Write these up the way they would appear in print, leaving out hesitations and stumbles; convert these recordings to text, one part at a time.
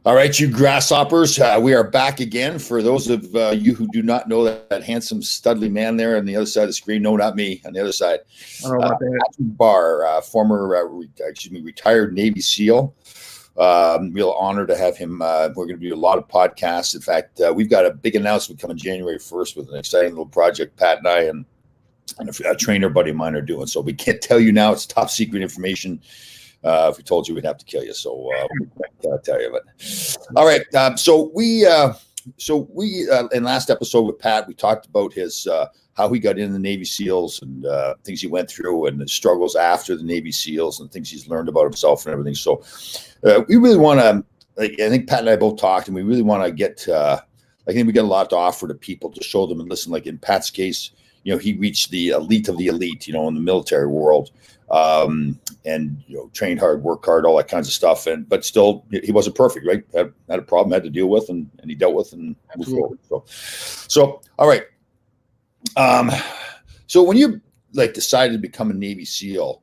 All right, you grasshoppers, we are back again. For those of you who do not know that handsome, studly man there on the other side of the screen, no, not me, on the other side, I don't know about that. Patrick Barr, former, retired Navy SEAL. Real honor to have him. We're going to do a lot of podcasts. In fact, we've got a big announcement coming January 1st with an exciting little project Pat and I and a trainer buddy of mine are doing. So we can't tell you now. It's top secret information. If we told you, we'd have to kill you. So we can't tell you. But all right. So we in last episode with Pat, we talked about his how he got in the Navy SEALs and things he went through and the struggles after the Navy SEALs and things he's learned about himself and everything. So we really want to. I think Pat and I both talked, and we really want to get. I think we got a lot to offer to people to show them and listen. Like in Pat's case, he reached the elite of the elite, in the military world. And trained hard, worked hard, all that kinds of stuff, but still he wasn't perfect, right? Had a problem, had to deal with, and he dealt with and moved forward. So all right. So when you decided to become a Navy SEAL,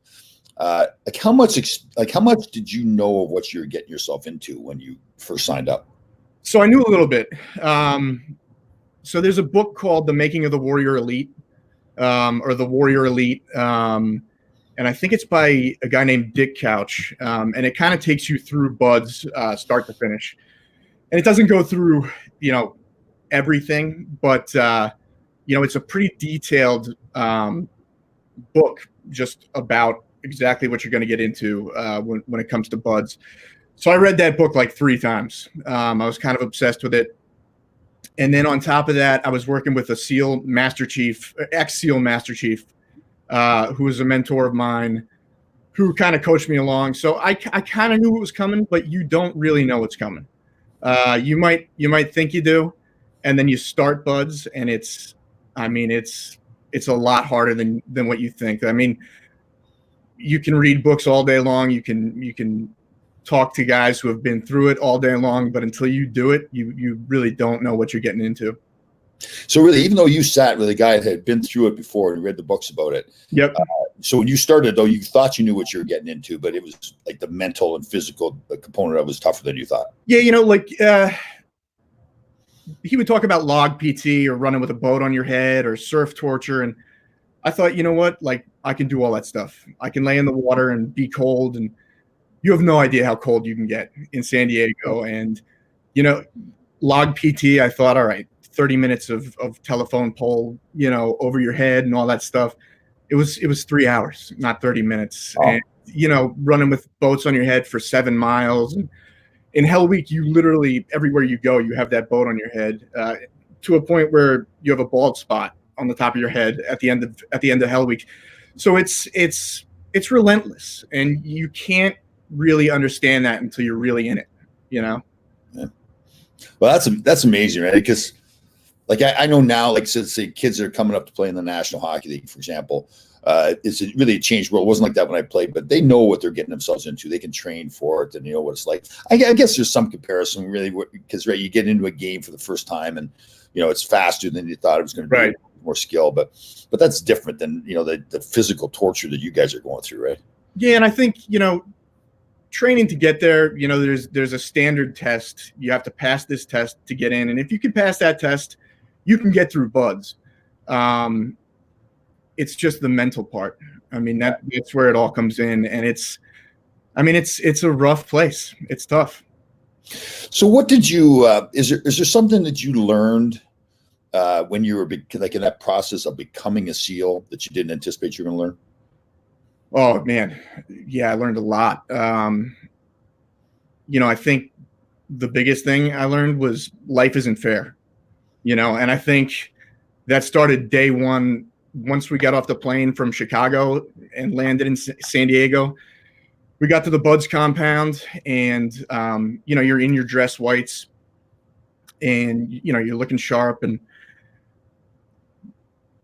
how much did you know of what you're getting yourself into when you first signed up? So I knew a little bit. So there's a book called The Making of the Warrior Elite, or The Warrior Elite. And I think it's by a guy named Dick Couch. And it kind of takes you through BUD/S, start to finish. And it doesn't go through, everything, but, it's a pretty detailed book just about exactly what you're going to get into when it comes to BUD/S. So I read that book like 3 times. I was kind of obsessed with it. And then on top of that, I was working with a SEAL Master Chief, ex-SEAL Master Chief, who was a mentor of mine, who kind of coached me along. So I kind of knew it was coming, but you don't really know what's coming. You might think you do, and then you start BUD/S, and it's a lot harder than what you think. I mean, you can read books all day long. You can talk to guys who have been through it all day long, but until you do it, you really don't know what you're getting into. So really, even though you sat with a guy that had been through it before and read the books about it. Yep. So when you started, though, you thought you knew what you were getting into, but it was like the mental and physical component of it was tougher than you thought. Yeah, he would talk about log PT or running with a boat on your head or surf torture. And I thought, you know what? I can do all that stuff. I can lay in the water and be cold. And you have no idea how cold you can get in San Diego. And, log PT, I thought, all right, 30 minutes of telephone pole, over your head and all that stuff. It was 3 hours, not 30 minutes. Oh. And, running with boats on your head for 7 miles. And in Hell Week, you literally, everywhere you go, you have that boat on your head, to a point where you have a bald spot on the top of your head at the end of Hell Week. So it's relentless, and you can't really understand that until you're really in it, Yeah. Well, that's amazing, right? Because I know now, say kids that are coming up to play in the National Hockey League, for example, it's really a changed world. It wasn't like that when I played, but they know what they're getting themselves into. They can train for it, and what it's like. I guess there's some comparison, really, because you get into a game for the first time, and it's faster than you thought it was going to be, right. More skill, but that's different than the physical torture that you guys are going through, right? Yeah, and I think training to get there, there's a standard test. You have to pass this test to get in, and if you can pass that test, you can get through BUD/S. It's just the mental part. I mean, that's where it all comes in, and it's a rough place. It's tough. So, what did you? Is there something that you learned when you were in that process of becoming a SEAL that you didn't anticipate you were going to learn? Oh man, yeah, I learned a lot. I think the biggest thing I learned was life isn't fair. And I think that started day one. Once we got off the plane from Chicago and landed in San Diego, we got to the BUD/S compound, and you're in your dress whites, and you're looking sharp, and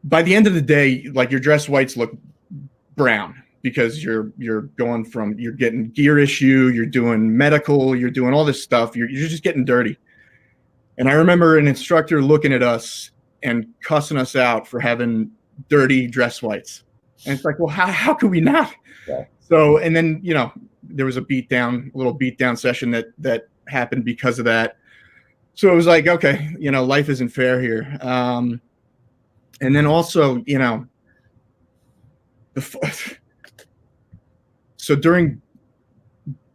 by the end of the day, your dress whites look brown, because you're getting gear issue, you're doing medical, you're doing all this stuff, you're just getting dirty. And I remember an instructor looking at us and cussing us out for having dirty dress whites. And it's like, well, how could we not? Yeah. So, and then, there was a little beat down session that happened because of that. So it was like, okay, life isn't fair here. And then also, so during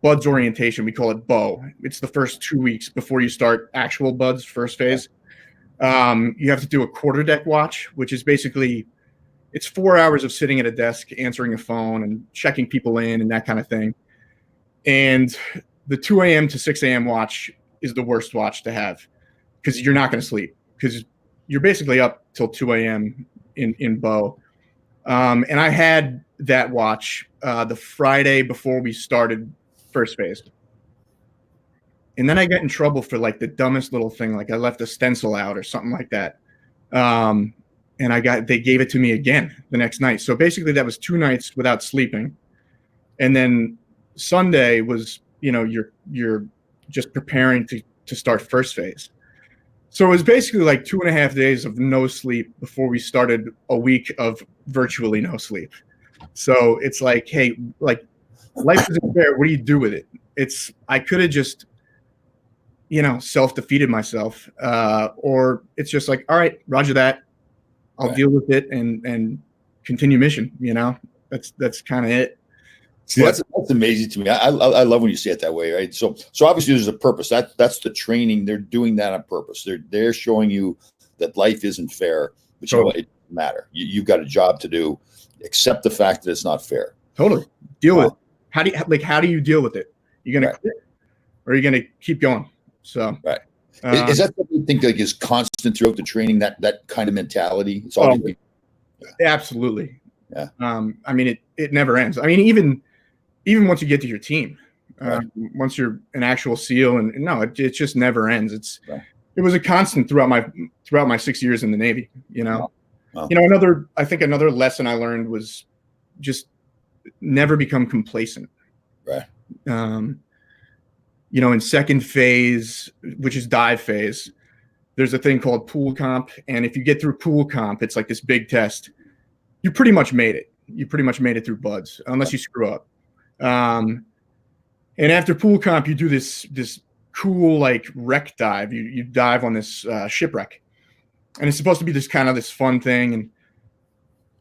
buds orientation, we call it bow. It's the first 2 weeks before you start actual buds, first phase. You have to do a quarter deck watch, which is basically, it's 4 hours of sitting at a desk, answering a phone and checking people in and that kind of thing. And the 2 a.m. to 6 a.m. watch is the worst watch to have because you're not going to sleep because you're basically up till 2 a.m. in bow. And I had that watch the Friday before we started first phase. And then I got in trouble for like the dumbest little thing. Like I left a stencil out or something like that. And they gave it to me again the next night. So basically that was 2 nights without sleeping. And then Sunday was, you're just preparing to start first phase. So it was basically like 2.5 days of no sleep before we started a week of virtually no sleep. So it's like, hey, like life isn't fair. What do you do with it? I could have just, self-defeated myself. Or it's just like, all right, roger that. I'll deal with it and continue mission. That's kind of it. See, that's amazing to me. I love when you say it that way, right? So obviously there's a purpose. That's the training. They're doing that on purpose. They're showing you that life isn't fair, but it doesn't matter. You've got a job to do. Accept the fact that it's not fair. Totally. Deal with it. How do you deal with it? You're gonna quit, or are you gonna keep going? So right. Is that something you think like is constant throughout the training? That kind of mentality. It's always absolutely. Yeah. I mean, it never ends. I mean, even once you get to your team, once you're an actual SEAL, and no, it just never ends. It was a constant throughout my 6 years in the Navy. Wow. I think another lesson I learned was just never become complacent. Right. In second phase, which is dive phase, there's a thing called pool comp, and if you get through pool comp, it's like this big test. You pretty much made it. You pretty much made it through buds, unless you screw up. And after pool comp, you do this cool like wreck dive. You dive on this shipwreck, and it's supposed to be this fun thing.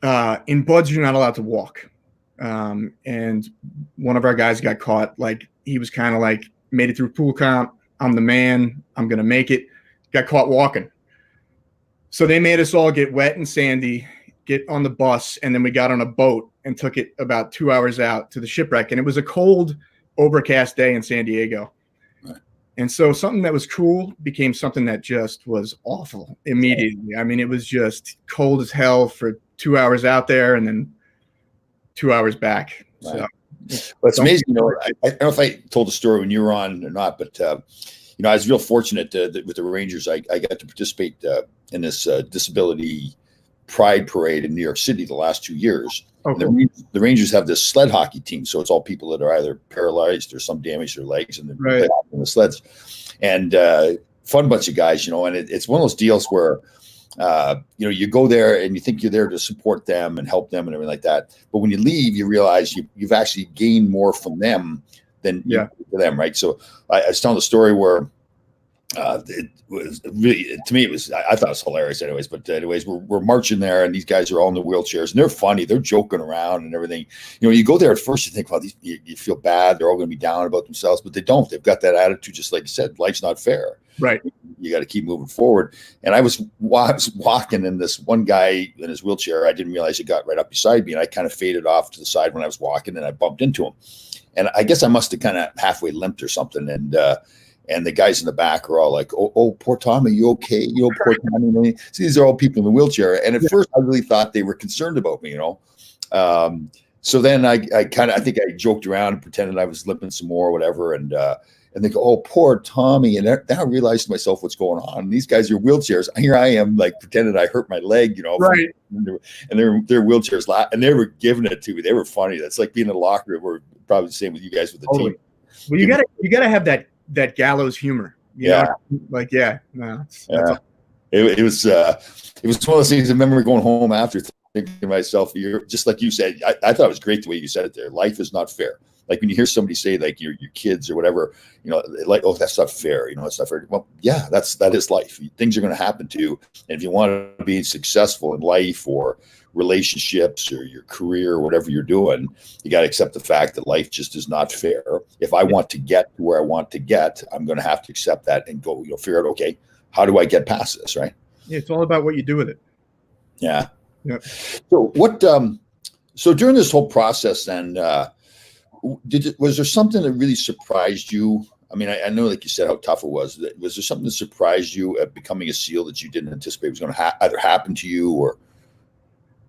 And in buds, you're not allowed to walk. And one of our guys got caught. Like he was kind of like made it through pool comp. I'm the man. I'm gonna make it. Got caught walking. So they made us all get wet and sandy, get on the bus, and then we got on a boat and took it about 2 hours out to the shipwreck. And it was a cold, overcast day in San Diego. Right. And so something that was cool became something that just was awful immediately. I mean, it was just cold as hell for 2 hours out there and then 2 hours back. Right. So it's amazing. I don't know if I told the story when you were on or not, but I was real fortunate with the Rangers. I got to participate in this disability pride parade in New York City the last 2 years. Oh, cool. The Rangers have this sled hockey team, so it's all people that are either paralyzed or some damage to their legs, and they play hockey on the sleds. And fun bunch of guys, and it's one of those deals where you go there and you think you're there to support them and help them and everything like that, but when you leave, you realize you've actually gained more from them than you for them, right? So I was telling the story where it was really, to me, I thought it was hilarious anyways, but anyways, we're marching there and these guys are all in the wheelchairs and they're funny. They're joking around and everything. You go there at first, you think, well, you feel bad. They're all going to be down about themselves, but they don't. They've got that attitude, just like you said, life's not fair. Right. You got to keep moving forward. And I was walking and this one guy in his wheelchair, I didn't realize he got right up beside me and I kind of faded off to the side when I was walking and I bumped into him. And I guess I must have kind of halfway limped or something. And the guys in the back are all like, oh, poor Tommy, you okay? Poor Tommy. See, these are all people in the wheelchair. And at first I really thought they were concerned about me, So then I think I joked around and pretended I was limping some more or whatever. And they go, oh, poor Tommy. And then I realized to myself what's going on. These guys are wheelchairs. Here I am, like pretending I hurt my leg, Right. And they're wheelchairs. And they were giving it to me. They were funny. That's like being in a locker room. We're probably the same with you guys with the team. Well, you gotta have that gallows humor. You know? Like, it was one of those things. I remember going home after thinking to myself, you're just like you said, I thought it was great the way you said it there. Life is not fair. like when you hear somebody say like your kids or whatever, like, oh, that's not fair. It's not fair. Well, yeah, that is life. Things are going to happen to you. And if you want to be successful in life or relationships or your career or whatever you're doing, you got to accept the fact that life just is not fair. If I want to get to where I want to get, I'm going to have to accept that and go, figure out, okay, how do I get past this? Right. Yeah, it's all about what you do with it. Yeah. Yep. So so during this whole process then, was there something that really surprised you? I mean, I know, like you said, how tough it was. Was there something that surprised you at becoming a SEAL that you didn't anticipate was going to either happen to you or?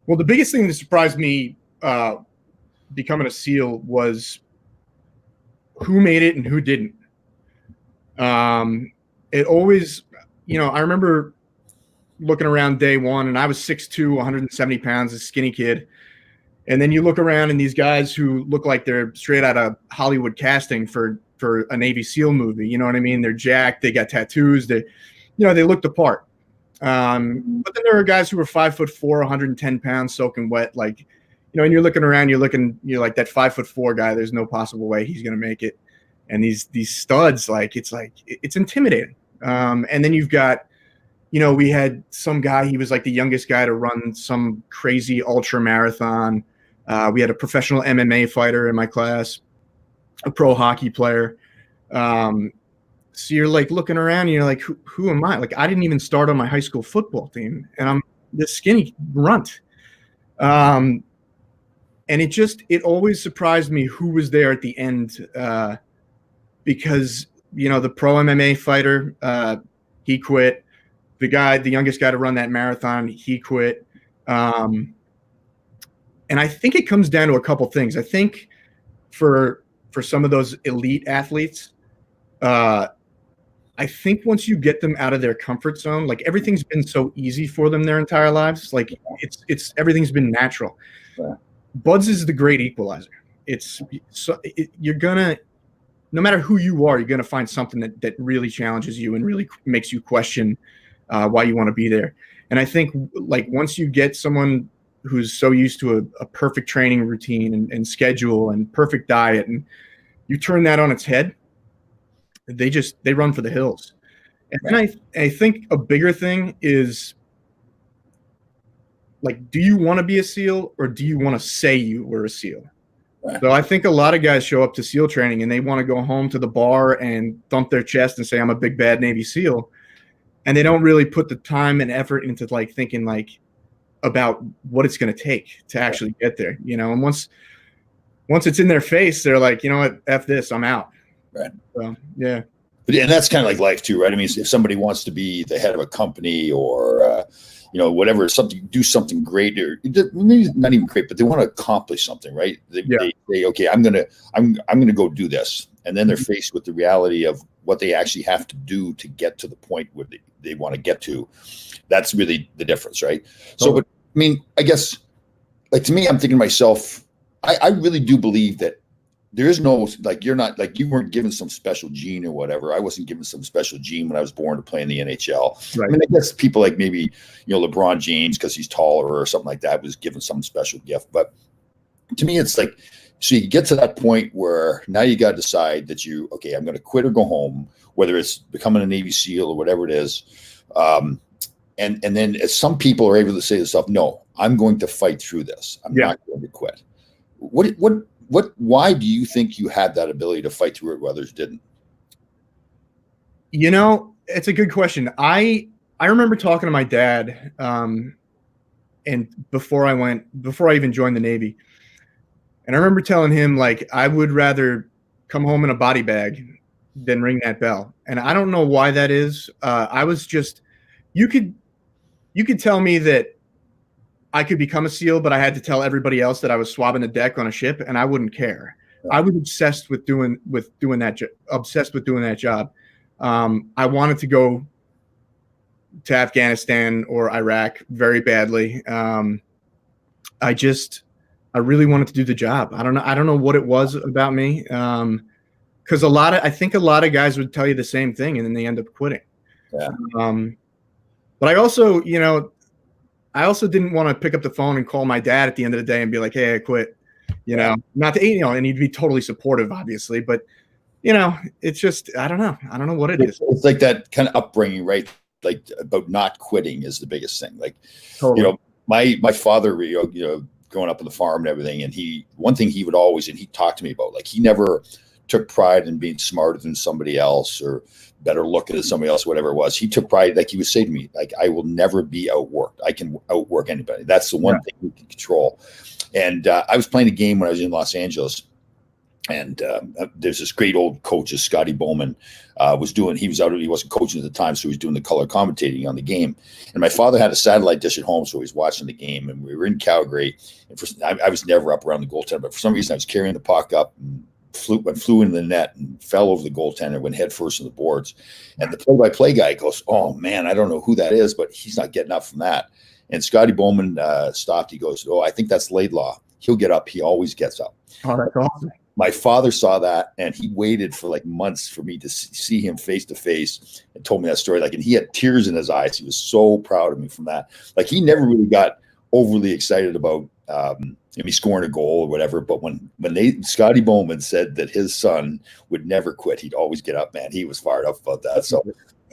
Well, the biggest thing that surprised me becoming a SEAL was who made it and who didn't. It always, I remember looking around day one, and I was 6'2", 170 pounds, a skinny kid. And then you look around and these guys who look like they're straight out of Hollywood casting for a Navy SEAL movie, you know what I mean? They're jacked, they got tattoos, they look the part. But then there are guys who are 5'4", 110 pounds, soaking wet, like, and you're looking around, you're like that 5'4" guy. There's no possible way he's going to make it. And these studs, it's intimidating. And then you've got, we had some guy, he was like the youngest guy to run some crazy ultra marathon. We had a professional MMA fighter in my class, a pro hockey player. So you're like looking around and you're like, who am I? Like, I didn't even start on my high school football team, and I'm this skinny runt. And it always surprised me who was there at the end, because, the pro MMA fighter, he quit. The youngest guy to run that marathon, he quit. And I think it comes down to a couple things. I think for some of those elite athletes, I think once you get them out of their comfort zone, like everything's been so easy for them their entire lives, like everything's been natural. Yeah. Buds is the great equalizer. You're gonna, no matter who you are, you're gonna find something that really challenges you and really makes you question why you want to be there. And I think like once you get someone who's so used to a perfect training routine and schedule and perfect diet, and you turn that on its head, they run for the hills. And then I think a bigger thing is, like, do you want to be a SEAL or do you want to say you were a SEAL? Right. So I think a lot of guys show up to SEAL training and they want to go home to the bar and thump their chest and say, I'm a big bad Navy SEAL. And they don't really put the time and effort into like thinking like about what it's going to take to actually get there, and once it's in their face, they're like, you know what, F this, I'm out. Right. So, yeah. And that's kind of like life too, right? I mean, if somebody wants to be the head of a company or, whatever, do something great, or maybe not even great, but they want to accomplish something, right? They say, okay, I'm going to go do this. And then they're faced with the reality of what they actually have to do to get to the point where they want to get to. That's really the difference, right? So, but I mean, I guess, like, to me, I'm thinking to myself, I really do believe that there is no, like, you're not, like, you weren't given some special gene or whatever. I wasn't given some special gene when I was born to play in the NHL. Right. I mean, I guess people like maybe, LeBron James, because he's taller or something like that, was given some special gift. But to me, it's like, so you get to that point where now you got to decide that I'm going to quit or go home, whether it's becoming a Navy SEAL or whatever it is. And then some people are able to say to themselves, no, I'm going to fight through this. I'm not going to quit. Why do you think you had that ability to fight through it while others didn't? It's a good question. I remember talking to my dad, and before I even joined the Navy, and I remember telling him, like, I would rather come home in a body bag than ring that bell. And I don't know why that is. I was just, you could tell me that I could become a SEAL, but I had to tell everybody else that I was swabbing the deck on a ship, and I wouldn't care. I was obsessed with doing that job. I wanted to go to Afghanistan or Iraq very badly. I really wanted to do the job. I don't know what it was about me. Because I think a lot of guys would tell you the same thing, and then they end up quitting. Yeah. But I also didn't want to pick up the phone and call my dad at the end of the day and be like, hey, I quit. you know, not to, you know, and he'd be totally supportive, obviously, but you know, it's just, I don't know what it is. It's like that kind of upbringing, right? Like about not quitting is the biggest thing. Like, Totally. you know, my father, growing up on the farm and everything, and one thing he would always, and he talked to me about, like, he never took pride in being smarter than somebody else or better looking than somebody else, whatever it was. He took pride, like he would say to me, like, I will never be outworked. I can outwork anybody. That's the one thing we can control. And I was playing a game when I was in Los Angeles. And there's this great old coach, Scotty Bowman, he wasn't coaching at the time, so he was doing the color commentating on the game. And my father had a satellite dish at home, so he was watching the game. And we were in Calgary. And I was never up around the goaltender, but for some reason I was carrying the puck up and flew into the net and fell over the goaltender, went head first in the boards. And the play-by-play guy goes, "Oh man, I don't know who that is, but he's not getting up from that." And Scotty Bowman stopped. He goes, "Oh, I think that's Laidlaw. He'll get up. He always gets up." Oh, that's awesome. My father saw that, and he waited for like months for me to see him face to face, and told me that story. Like, and he had tears in his eyes. He was so proud of me from that. Like, he never really got overly excited about me scoring a goal or whatever. But when Scotty Bowman said that his son would never quit, he'd always get up, man, he was fired up about that. So,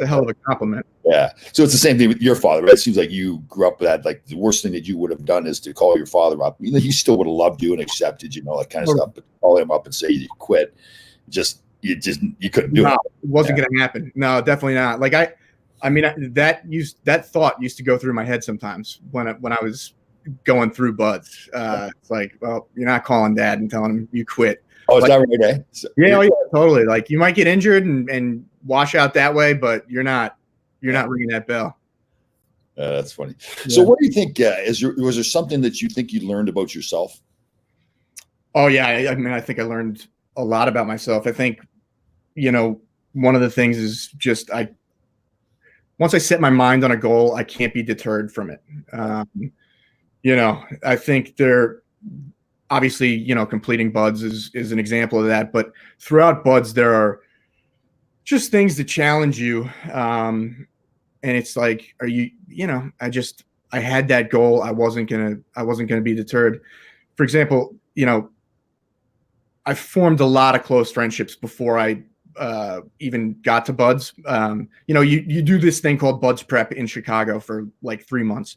a hell of a compliment. Yeah. So it's the same thing with your father, right? It seems like you grew up with that. Like, the worst thing that you would have done is to call your father up. He still would have loved you and accepted, that kind of stuff. But call him up and say you quit, you couldn't do it. It wasn't going to happen. No, definitely not. Like I mean, that thought used to go through my head sometimes when I was going through buds. It's like, well, you're not calling dad and telling him you quit. Oh, is that right? Eh? So, yeah, totally. Like, you might get injured and wash out that way, but you're not ringing that bell. That's funny. Yeah. So what do you think, was there something that you think you learned about yourself? Oh yeah. I mean, I think I learned a lot about myself. I think, one of the things is just, once I set my mind on a goal, I can't be deterred from it. I think obviously, completing buds is an example of that, but throughout buds, there are just things that challenge you. And it's like, I had that goal. I wasn't going to be deterred. For example, I formed a lot of close friendships before I even got to buds. You do this thing called buds prep in Chicago for like 3 months.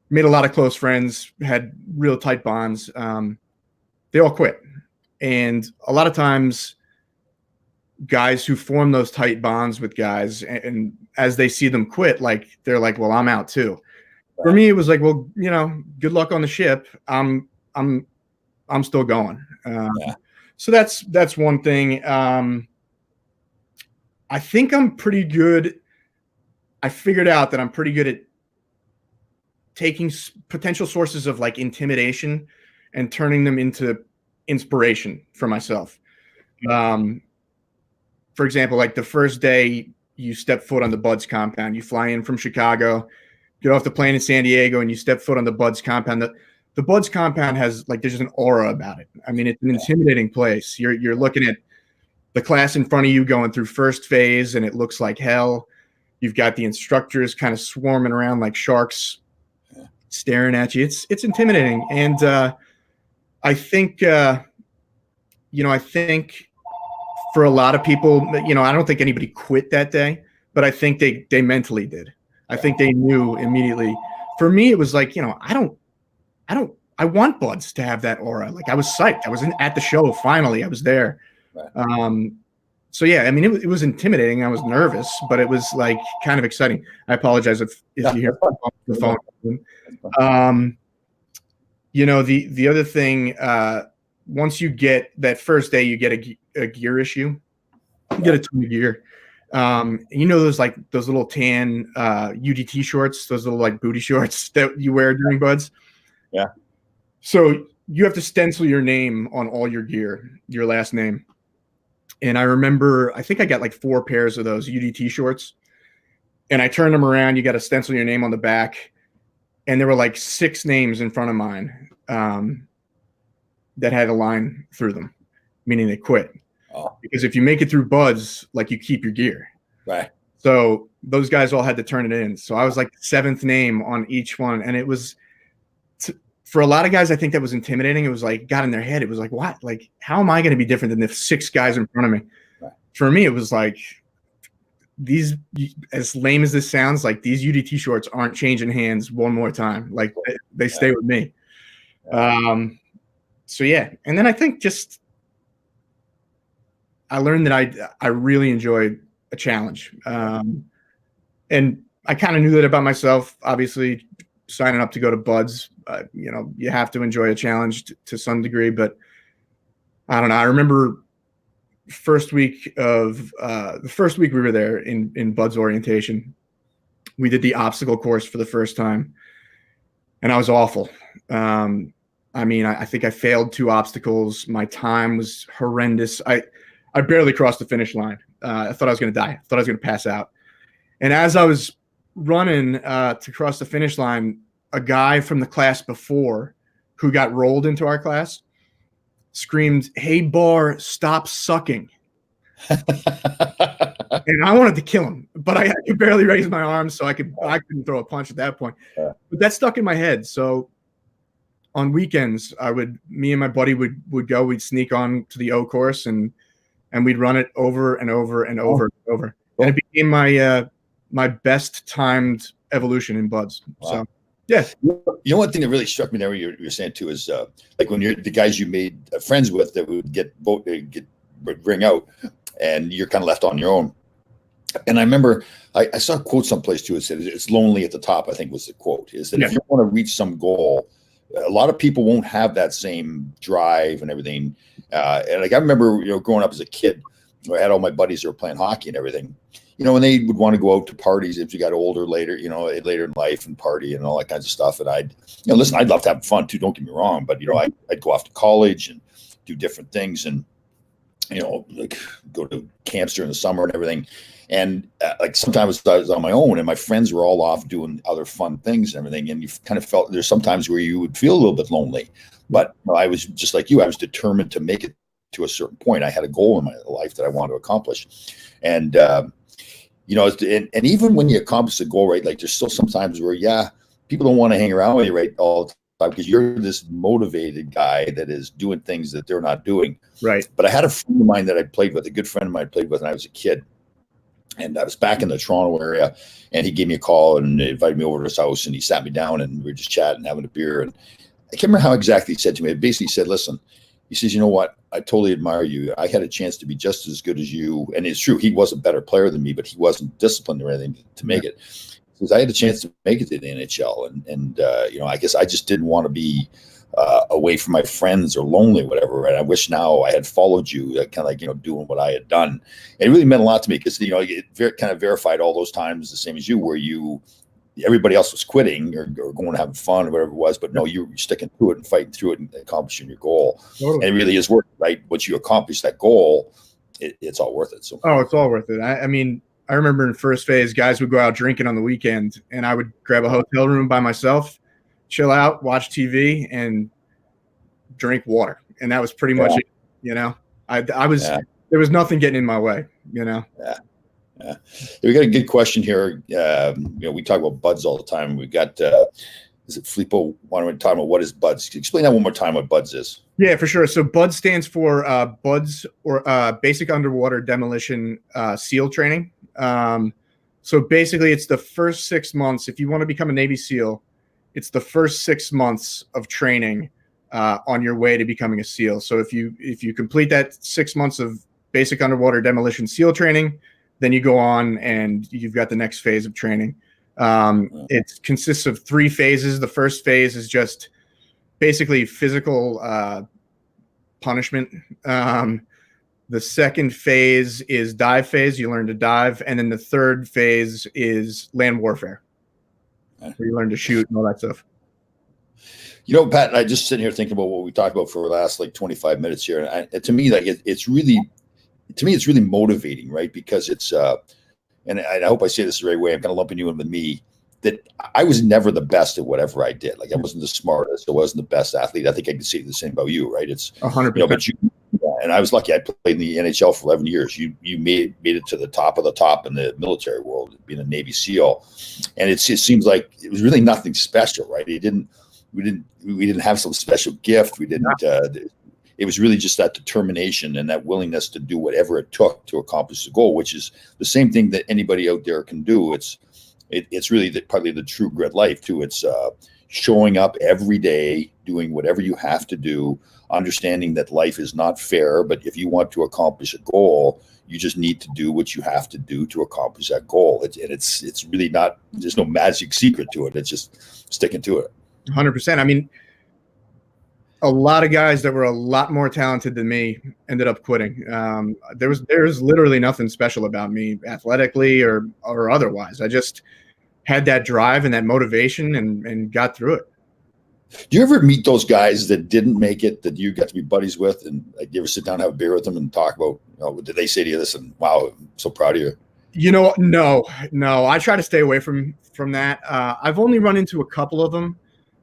Made a lot of close friends, had real tight bonds. They all quit. And a lot of times guys who form those tight bonds with guys, and as they see them quit, like, they're like, well, I'm out too. For me, it was like, well, good luck on the ship. I'm still going. So that's one thing. I think I'm pretty good. I figured out that I'm pretty good at taking potential sources of like intimidation and turning them into inspiration for myself. For example, like the first day you step foot on the Buds compound, you fly in from Chicago, get off the plane in San Diego, and you step foot on the Buds compound. The Buds compound has like, there's just an aura about it. I mean, it's an intimidating place. You're looking at the class in front of you going through first phase, and it looks like hell. You've got the instructors kind of swarming around like sharks, staring at you. It's intimidating. And I think, I think for a lot of people, I don't think anybody quit that day, but I think they mentally did. I think they knew immediately. For me, it was like, I want buds to have that aura. Like, I was psyched. I was at the show. Finally, I was there. Right. So yeah, I mean, it was intimidating. I was nervous, but it was like kind of exciting. I apologize if you hear the phone. The other thing, once you get that first day, you get a gear issue. You get a ton of gear. Those little tan UDT shorts, those little like booty shorts that you wear during buds. Yeah. So you have to stencil your name on all your gear, your last name. And I remember, I think I got like 4 pairs of those UDT shorts, and I turned them around. You got to stencil your name on the back. And there were like 6 names in front of mine that had a line through them, meaning they quit. Oh. Because if you make it through buds, like, you keep your gear. Right. So those guys all had to turn it in. So I was like 7th name on each one. And it was, for a lot of guys, I think that was intimidating. It was like got in their head. It was like, what? Like, how am I going to be different than the 6 guys in front of me? Right. For me, it was like these, as lame as this sounds, like these UDT shorts aren't changing hands one more time. Like they stay with me. So yeah. And then I think just, I learned that I really enjoyed a challenge. And I kind of knew that about myself, obviously signing up to go to Buds, you know, you have to enjoy a challenge to some degree, but I don't know. I remember the first week we were there in Buds orientation, we did the obstacle course for the first time and I was awful. I mean, I think I failed 2 obstacles. My time was horrendous. I barely crossed the finish line. I thought I was going to die. I thought I was going to pass out. And as I was running to cross the finish line, a guy from the class before who got rolled into our class screamed, "Hey, Bar, stop sucking." And I wanted to kill him, but I could barely raise my arms, so I couldn't throw a punch at that point. Yeah. But that stuck in my head. So on weekends, me and my buddy would go, we'd sneak on to the O course and we'd run it over and over and over and over. And it became my best timed evolution in Buds. Wow. So yeah. You know, one thing that really struck me there, what you're saying too, is like when you're the guys you made friends with that would ring out, and you're kind of left on your own. And I remember I saw a quote someplace too. It said, "It's lonely at the top," I think was the quote. Is that if you want to reach some goal, a lot of people won't have that same drive and everything. And like I remember, growing up as a kid, I had all my buddies that were playing hockey and everything. When they would want to go out to parties if you got older, later in life and party and all that kinds of stuff. And I'd love to have fun too. Don't get me wrong, but I'd go off to college and do different things, and like go to camps during the summer and everything. And like sometimes I was on my own, and my friends were all off doing other fun things and everything. And you kind of felt there's sometimes where you would feel a little bit lonely. But I was just like you. I was determined to make it to a certain point. I had a goal in my life that I wanted to accomplish, and and even when you accomplish the goal, right? Like there's still sometimes where people don't want to hang around with you right all the time because you're this motivated guy that is doing things that they're not doing. Right. But I had a friend of mine that I played with, a good friend of mine I played with when I was a kid. And I was back in the Toronto area, and he gave me a call and invited me over to his house, and he sat me down and we were just chatting, having a beer. And I can't remember how exactly he said to me. It basically said, "Listen," he says, "you know what? I totally admire you. I had a chance to be just as good as you." And it's true. He was a better player than me, but he wasn't disciplined or anything to make it. Because I had a chance to make it to the NHL. And I guess I just didn't want to be away from my friends or lonely or whatever. And I wish now I had followed you, kind of like, doing what I had done. And it really meant a lot to me because, it kind of verified all those times the same as you, where everybody else was quitting or going to have fun or whatever it was. But no, you're sticking to it and fighting through it and accomplishing your goal. Totally. And it really is worth it, right? Once you accomplish that goal, it's all worth it. So it's all worth it. I mean, I remember in first phase, guys would go out drinking on the weekend, and I would grab a hotel room by myself, chill out, watch TV, and drink water. And that was pretty much it. There was nothing getting in my way, Yeah. We got a good question here. We talk about Buds all the time. We got, is it Filippo wanting to talk about what is Buds? Explain that one more time, what Buds is. Yeah, for sure. So Buds stands for Buds or Basic Underwater Demolition SEAL Training. So basically it's the first 6 months. If you want to become a Navy SEAL, it's the first 6 months of training on your way to becoming a SEAL. So if you complete that 6 months of Basic Underwater Demolition SEAL Training, then you go on and you've got the next phase of training. It consists of 3 phases. The first phase is just basically physical punishment. The second phase is dive phase. You learn to dive. And then the third phase is land warfare, where you learn to shoot and all that stuff. Pat, I just sitting here thinking about what we talked about for the last 25 minutes here. And to me, it's really motivating, right? Because it's, and I hope I say this the right way, I'm kind of lumping you in with me, that I was never the best at whatever I did. Like I wasn't the smartest. I wasn't the best athlete. I think I can say the same about you, right? It's 100%. But and I was lucky. I played in the NHL for 11 years. You made it to the top of the top in the military world, being a Navy SEAL. And it seems like it was really nothing special, right? we didn't have some special gift. We didn't. It was really just that determination and that willingness to do whatever it took to accomplish the goal, which is the same thing that anybody out there can do. It's really partly the true grit life too. It's showing up every day, doing whatever you have to do, understanding that life is not fair, but if you want to accomplish a goal, you just need to do what you have to do to accomplish that goal. It's really not, there's no magic secret to it. It's just sticking to it. 100%. I mean, a lot of guys that were a lot more talented than me ended up quitting. There's literally nothing special about me athletically or otherwise. I just had that drive and that motivation and got through it. Do you ever meet those guys that didn't make it that you got to be buddies with, and like, you ever sit down and have a beer with them and talk about, did they say to you this, and wow, I'm so proud of you? No. I try to stay away from that. I've only run into a couple of them.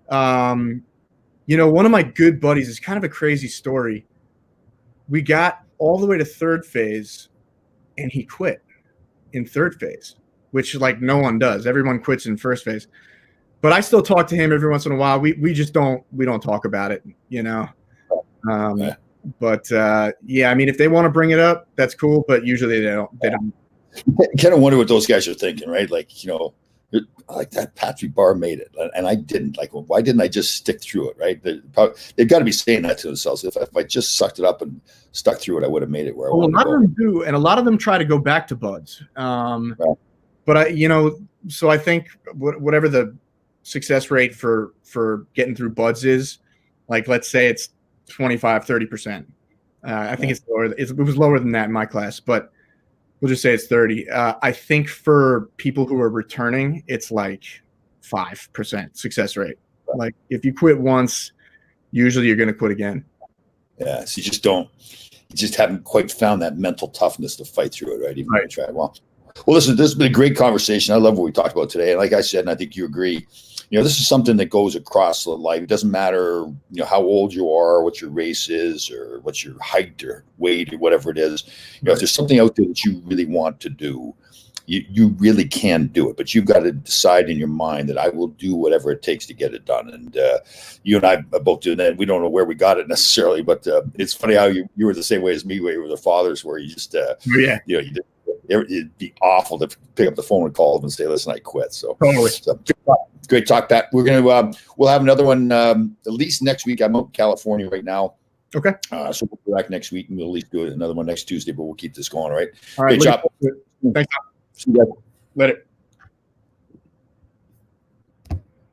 One of my good buddies is kind of a crazy story. We got all the way to third phase and he quit in third phase, which like no one does. Everyone quits in first phase. But I still talk to him every once in a while. We just don't talk about it, But I mean, if they want to bring it up, that's cool. But usually they don't. I kind of wonder what those guys are thinking, right? Like, like that Patrick Barr made it, and I didn't. Like, why didn't I just stick through it, right? They've got to be saying that to themselves. If I just sucked it up and stuck through it, I would have made it where I wanted to go. A lot of them do, and a lot of them try to go back to buds. Right. But so I think whatever the success rate for getting through buds is, like, let's say it's 25-30%. I think it's lower. It was lower than that in my class, but we'll just say it's 30. I think for people who are returning, it's like 5% success rate. Like if you quit once, usually you're going to quit again. Yeah. So you just haven't quite found that mental toughness to fight through it, right? Even right. Try. Well, listen, this has been a great conversation. I love what we talked about today. And like I said, and I think you agree, this is something that goes across life. It doesn't matter, how old you are, what your race is, or what's your height or weight or whatever it is. If there's something out there that you really want to do, you really can do it. But you've got to decide in your mind that I will do whatever it takes to get it done. And you and I both do that. We don't know where we got it necessarily, but it's funny how you were the same way as me, where you were the fathers, where you just, it'd be awful to pick up the phone and call them and say, listen, I quit. So, great talk, Pat. We're going to, we'll have another one at least next week. I'm out in California right now. Okay. So we'll be back next week and we'll at least do another one next Tuesday, but we'll keep this going. All right. All right. Great job. Thanks. See you guys. Later.